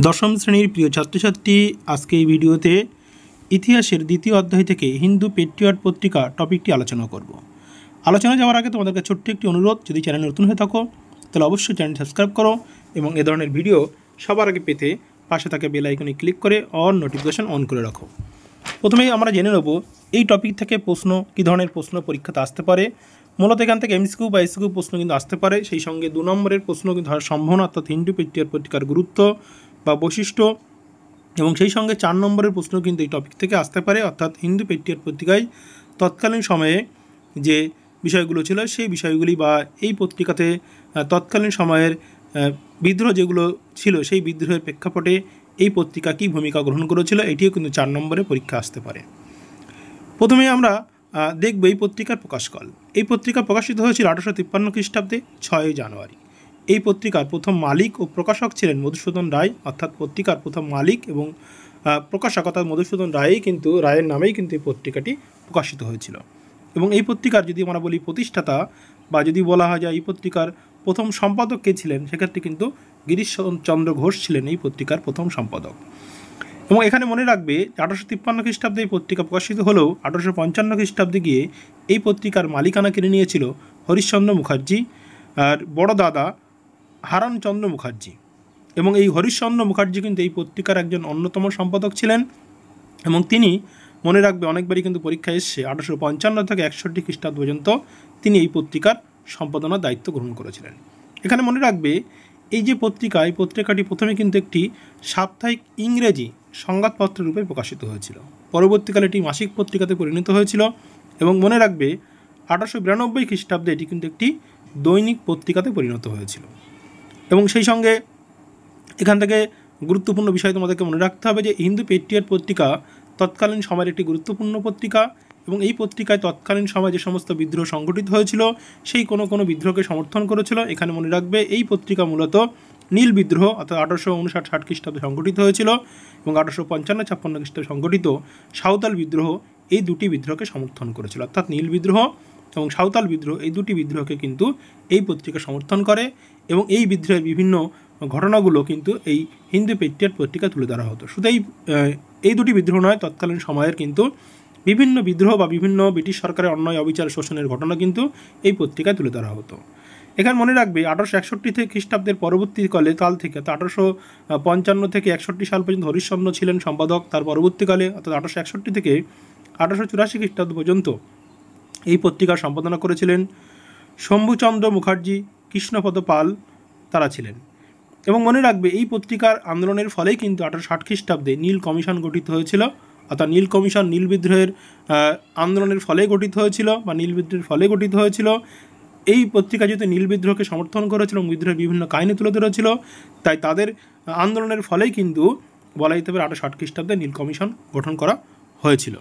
দশম শ্রেণীর প্রিয় ছাত্রছাত্রী, আজকে এই ভিডিওতে ইতিহাসের দ্বিতীয় অধ্যায় থেকে হিন্দু পেট্রিয়ট পত্রিকা টপিকটি আলোচনা করব। আলোচনা যাওয়ার আগে তোমাদেরকে ছোট্ট একটি অনুরোধ, যদি চ্যানেল নতুন হয়ে থাকো তাহলে অবশ্যই চ্যানেল সাবস্ক্রাইব করো এবং এ ধরনের ভিডিও সবার আগে পেতে পাশে থাকা বেল আইকনে ক্লিক করে অল নোটিফিকেশন অন করে রাখো। প্রথমেই আমরা জেনে নেব এই টপিক থেকে প্রশ্ন কী ধরনের প্রশ্ন পরীক্ষাতে আসতে পারে। মূলত এখান থেকে এমসিকিউ বা এসকিউ প্রশ্ন কিন্তু আসতে পারে, সেই সঙ্গে 2 নম্বরের প্রশ্ন কিন্তু হওয়ার সম্ভাবনা, অর্থাৎ হিন্দু পেট্রিয়ট পত্রিকার গুরুত্ব বা বৈশিষ্ট্য, এবং সেই সঙ্গে 4 নম্বরের প্রশ্ন কিন্তু এই টপিক থেকে আসতে পারে, অর্থাৎ হিন্দু পেট্রিয়ট পত্রিকায় তৎকালীন সময়ে যে বিষয়গুলো ছিল সেই বিষয়গুলি বা এই পত্রিকাতে তৎকালীন সময়ের বিদ্রোহ যেগুলো ছিল সেই বিদ্রোহের প্রেক্ষাপটে এই পত্রিকা কী ভূমিকা গ্রহণ করেছিল, এটিও কিন্তু 4 নম্বরে পরীক্ষা আসতে পারে। প্রথমে আমরা দেখব এই পত্রিকার প্রকাশকাল। এই পত্রিকা প্রকাশিত হয়েছিল 1853 খ্রিস্টাব্দে 6 জানুয়ারি। এই পত্রিকার প্রথম মালিক ও প্রকাশক ছিলেন মধুসূদন রায়, অর্থাৎ পত্রিকার প্রথম মালিক এবং প্রকাশক অর্থাৎ মধুসূদন রায়ের নামেই কিন্তু এই পত্রিকাটি প্রকাশিত হয়েছিল। এবং এই পত্রিকার যদি আমরা বলি প্রতিষ্ঠাতা বা যদি বলা হয় যে এই পত্রিকার প্রথম সম্পাদক কে ছিলেন, সেক্ষেত্রে কিন্তু গিরিশচন্দ্র ঘোষ ছিলেন এই পত্রিকার প্রথম সম্পাদক। এবং এখানে মনে রাখবে 1853 খ্রিস্টাব্দে এই পত্রিকা প্রকাশিত হলেও 1855 খ্রিস্টাব্দে গিয়ে এই পত্রিকার মালিকানা কিনে নিয়েছিল হরিশচন্দ্র মুখার্জি আর বড় দাদা হারানচন্দ্র মুখার্জি। এবং এই হরিশচন্দ্র মুখার্জি কিন্তু এই পত্রিকার একজন অন্যতম সম্পাদক ছিলেন এবং তিনি মনে রাখবে অনেকবারই কিন্তু পরীক্ষা এসছে 1855 থেকে 61 খ্রিস্টাব্দ পর্যন্ত তিনি এই পত্রিকার সম্পাদনার দায়িত্ব গ্রহণ করেছিলেন। এখানে মনে রাখবে এই যে পত্রিকা, এই পত্রিকাটি প্রথমে কিন্তু একটি সাপ্তাহিক ইংরেজি সংবাদপত্র রূপে প্রকাশিত হয়েছিল, পরবর্তীকালে এটি মাসিক পত্রিকাতে পরিণত হয়েছিল এবং মনে রাখবে 1892 খ্রিস্টাব্দে এটি কিন্তু একটি দৈনিক পত্রিকাতে পরিণত হয়েছিল। এবং সেই সঙ্গে এখান থেকে গুরুত্বপূর্ণ বিষয় তোমাদেরকে মনে রাখতে হবে যে হিন্দু পেট্রিয়ট পত্রিকা তৎকালীন সময়ের একটি গুরুত্বপূর্ণ পত্রিকা এবং এই পত্রিকায় তৎকালীন সময়ে যে সমস্ত বিদ্রোহ সংগঠিত হয়েছিল সেই কোনো বিদ্রোহকে সমর্থন করেছিল। এখানে মনে রাখবে এই পত্রিকা মূলত নীল বিদ্রোহ অর্থাৎ 1859-60 খ্রিস্টাব্দে সংগঠিত হয়েছিল এবং 1855-56 খ্রিস্টাব্দে সংগঠিত সাঁওতাল বিদ্রোহ এই দুটি বিদ্রোহকে সমর্থন করেছিল, অর্থাৎ নীল বিদ্রোহ এবং সাঁওতাল বিদ্রোহ এই দুটি বিদ্রোহকে কিন্তু এই পত্রিকা সমর্থন করে এবং এই বিদ্রোহের বিভিন্ন ঘটনাগুলো কিন্তু এই হিন্দু পেট্রিয়ট পত্রিকা তুলে ধরা হতো। শুধু এই দুটি বিদ্রোহ নয়, তৎকালীন সময়ের কিন্তু বিভিন্ন বিদ্রোহ বা বিভিন্ন ব্রিটিশ সরকারের অন্যায় অবিচার শোষণের ঘটনা কিন্তু এই পত্রিকায় তুলে ধরা হতো। এখানে মনে রাখবে 1861 থেকে খ্রিস্টাব্দের পরবর্তীকালে কাল থেকে, অর্থাৎ 1855 থেকে 61 সাল পর্যন্ত হরিশচন্দ্র ছিলেন সম্পাদক। তার পরবর্তীকালে অর্থাৎ 1861 থেকে 1884 খ্রিস্টাব্দ পর্যন্ত এই পত্রিকার সম্পাদনা করেছিলেন শম্ভুচন্দ্র মুখার্জি, কৃষ্ণপদ পাল, তারা ছিলেন। এবং মনে রাখবে এই পত্রিকার আন্দোলনের ফলেই কিন্তু 1860 খ্রিস্টাব্দে নীল কমিশন গঠিত হয়েছিল, অর্থাৎ নীল কমিশন নীল বিদ্রোহের আন্দোলনের ফলে গঠিত হয়েছিল বা নীল বিদ্রোহের ফলে গঠিত হয়েছিল। এই পত্রিকা যেহেতু নীল বিদ্রোহকে সমর্থন করেছিল এবং বিদ্রোহের বিভিন্ন কাহিনী তুলে ধরেছিল, তাই তাদের আন্দোলনের ফলেই কিন্তু বলা যেতে পারে 1860 খ্রিস্টাব্দে নীল কমিশন গঠন করা হয়েছিল।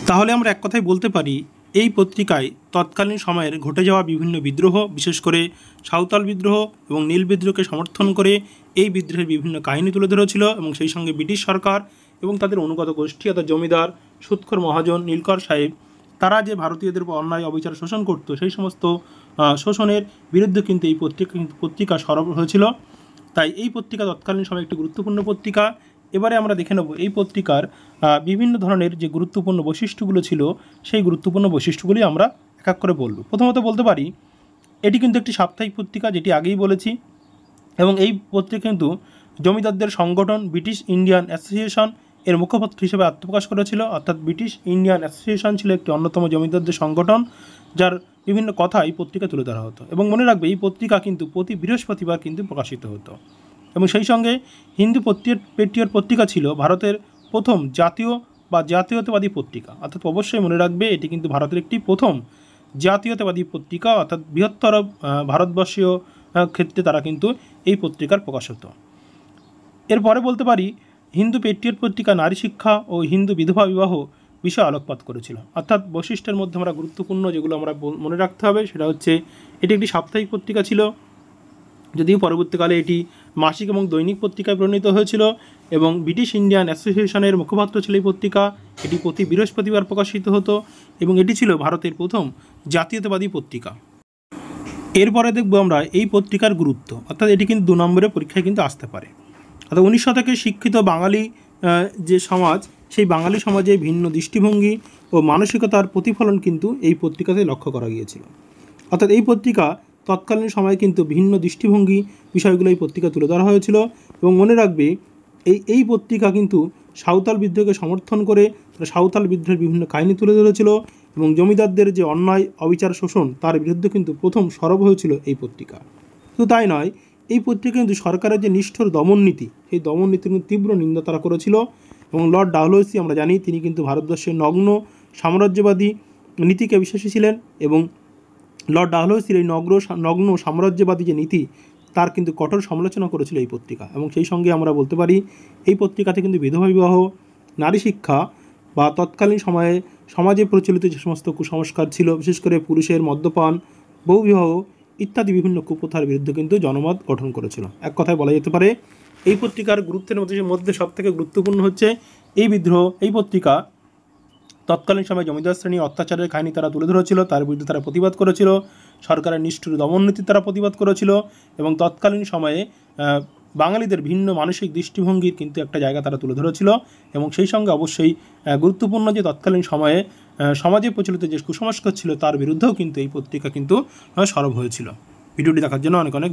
তাহলে আমরা এক কথায় বলতে পারি এই পত্রিকায় তৎকালীন সময়ের ঘটে যাওয়া বিভিন্ন বিদ্রোহ, বিশেষ করে সাঁওতাল বিদ্রোহ এবং নীল বিদ্রোহকে সমর্থন করে এই বিদ্রোহের বিভিন্ন কাহিনী তুলে ধরেছিল এবং সেই সঙ্গে ব্রিটিশ সরকার এবং তাদের অনুগত গোষ্ঠী অর্থাৎ জমিদার, সুৎখর মহাজন, নীলকর সাহেব, তারা যে ভারতীয়দের উপর অন্যায় অবিচার শোষণ করতো সেই সমস্ত শোষণের বিরুদ্ধে কিন্তু এই পত্রিকা সরব হয়েছিল। তাই এই পত্রিকা তৎকালীন সময়ে একটি গুরুত্বপূর্ণ পত্রিকা। এবারে আমরা দেখে নেব এই পত্রিকার বিভিন্ন ধরনের যে গুরুত্বপূর্ণ বৈশিষ্ট্যগুলো ছিল সেই গুরুত্বপূর্ণ বৈশিষ্ট্যগুলি আমরা এক এক করে বলব। প্রথমত বলতে পারি এটি কিন্তু একটি সাপ্তাহিক পত্রিকা, যেটি আগেই বলেছি, এবং এই পত্রিকা কিন্তু জমিদারদের সংগঠন ব্রিটিশ ইন্ডিয়ান অ্যাসোসিয়েশন এর মুখপাত্র হিসেবে আত্মপ্রকাশ করেছিল, অর্থাৎ ব্রিটিশ ইন্ডিয়ান অ্যাসোসিয়েশন ছিল একটি অন্যতম জমিদারদের সংগঠন যার বিভিন্ন কথা এই পত্রিকা তুলে ধরা হতো। এবং মনে রাখবে এই পত্রিকা কিন্তু প্রতি বৃহস্পতিবার কিন্তু প্রকাশিত হতো। এবং সেই সঙ্গে হিন্দু পেট্রিয়ট পত্রিকা ছিল ভারতের প্রথম জাতীয় বা জাতীয়তাবাদী পত্রিকা, অর্থাৎ অবশ্যই মনে রাখবে এটি কিন্তু ভারতের একটি প্রথম জাতীয়তাবাদী পত্রিকা, অর্থাৎ বৃহত্তর ভারতবর্ষীয় ক্ষেত্রে তারা কিন্তু এই পত্রিকার প্রকাশ হতো। এরপরে বলতে পারি হিন্দু পেট্রিয়ট পত্রিকা নারী শিক্ষা ও হিন্দু বিধবা বিবাহ বিষয়ে আলোকপাত করেছিল, অর্থাৎ বৈশিষ্ট্যের মধ্যে আমরা গুরুত্বপূর্ণ যেগুলো আমরা মনে রাখতে হবে সেটা হচ্ছে এটি একটি সাপ্তাহিক পত্রিকা ছিল, যদিও পরবর্তীকালে এটি মাসিক এবং দৈনিক পত্রিকায় পরিণত হয়েছিল এবং ব্রিটিশ ইন্ডিয়ান অ্যাসোসিয়েশনের মুখপাত্র ছিল এই পত্রিকা। এটি প্রতি বৃহস্পতিবার প্রকাশিত হতো এবং এটি ছিল ভারতের প্রথম জাতীয়তাবাদী পত্রিকা। এরপরে দেখব আমরা এই পত্রিকার গুরুত্ব, অর্থাৎ এটি কিন্তু 2 নম্বরের পরীক্ষায় কিন্তু আসতে পারে। অর্থাৎ 19 শতকে শিক্ষিত বাঙালি যে সমাজ, সেই বাঙালি সমাজে ভিন্ন দৃষ্টিভঙ্গি ও মানসিকতার প্রতিফলন কিন্তু এই পত্রিকাতে লক্ষ্য করা গিয়েছিল। অর্থাৎ এই পত্রিকা তৎকালীন সময়ে কিন্তু ভিন্ন দৃষ্টিভঙ্গি বিষয়গুলো এই পত্রিকা তুলে ধরা হয়েছিল। এবং মনে রাখবে, এই পত্রিকা কিন্তু সাঁওতাল বিদ্রোহকে সমর্থন করে সাঁওতাল বিদ্রোহের বিভিন্ন কাহিনী তুলে ধরেছিল এবং জমিদারদের যে অন্যায় অবিচার শোষণ তার বিরুদ্ধে কিন্তু প্রথম সরব হয়েছিল এই পত্রিকা। শুধু তাই নয়, এই পত্রিকা কিন্তু সরকারের যে নিষ্ঠুর দমন নীতি, সেই দমন নীতির তীব্র নিন্দা তারা করেছিল। এবং লর্ড ডালহৌসি আমরা জানি, তিনি কিন্তু ভারতবর্ষের নগ্ন সাম্রাজ্যবাদী নীতিকে বিশ্বাসী ছিলেন এবং লর্ড ডালহৌসির এই নগ্ন সাম্রাজ্যবাদী যে নীতি তার কিন্তু কঠোর সমালোচনা করেছিল এই পত্রিকা। এবং সেই সঙ্গে আমরা বলতে পারি এই পত্রিকাতে কিন্তু বিধবা বিবাহ, নারী শিক্ষা বা তৎকালীন সময়ে সমাজে প্রচলিত যে সমস্ত কুসংস্কার ছিল, বিশেষ করে পুরুষের মদ্যপান, বহুবিবাহ ইত্যাদি বিভিন্ন কুপ্রথার বিরুদ্ধে কিন্তু জনমত গঠন করেছিল। এক কথায় বলা যেতে পারে এই পত্রিকার গুরুত্বের মধ্যে সবথেকে গুরুত্বপূর্ণ হচ্ছে এই বিদ্রোহ। এই পত্রিকা তৎকালীন সময়ে জমিদার শ্রেণীর অত্যাচারের কাহিনী তারা তুলে ধরেছিল, তার বিরুদ্ধে তারা প্রতিবাদ করেছিল, সরকারের নিষ্ঠুর দমননীতি তারা প্রতিবাদ করেছিল এবং তৎকালীন সময়ে বাঙালিদের ভিন্ন মানসিক দৃষ্টিভঙ্গির কিন্তু একটা জায়গা তারা তুলে ধরেছিল। এবং সেই সঙ্গে অবশ্যই গুরুত্বপূর্ণ যে তৎকালীন সময়ে সমাজে প্রচলিত যে কুসংস্কার ছিল তার বিরুদ্ধেও কিন্তু এই পত্রিকা কিন্তু সরব হয়েছিল। ভিডিওটি দেখার জন্য অনেক অনেক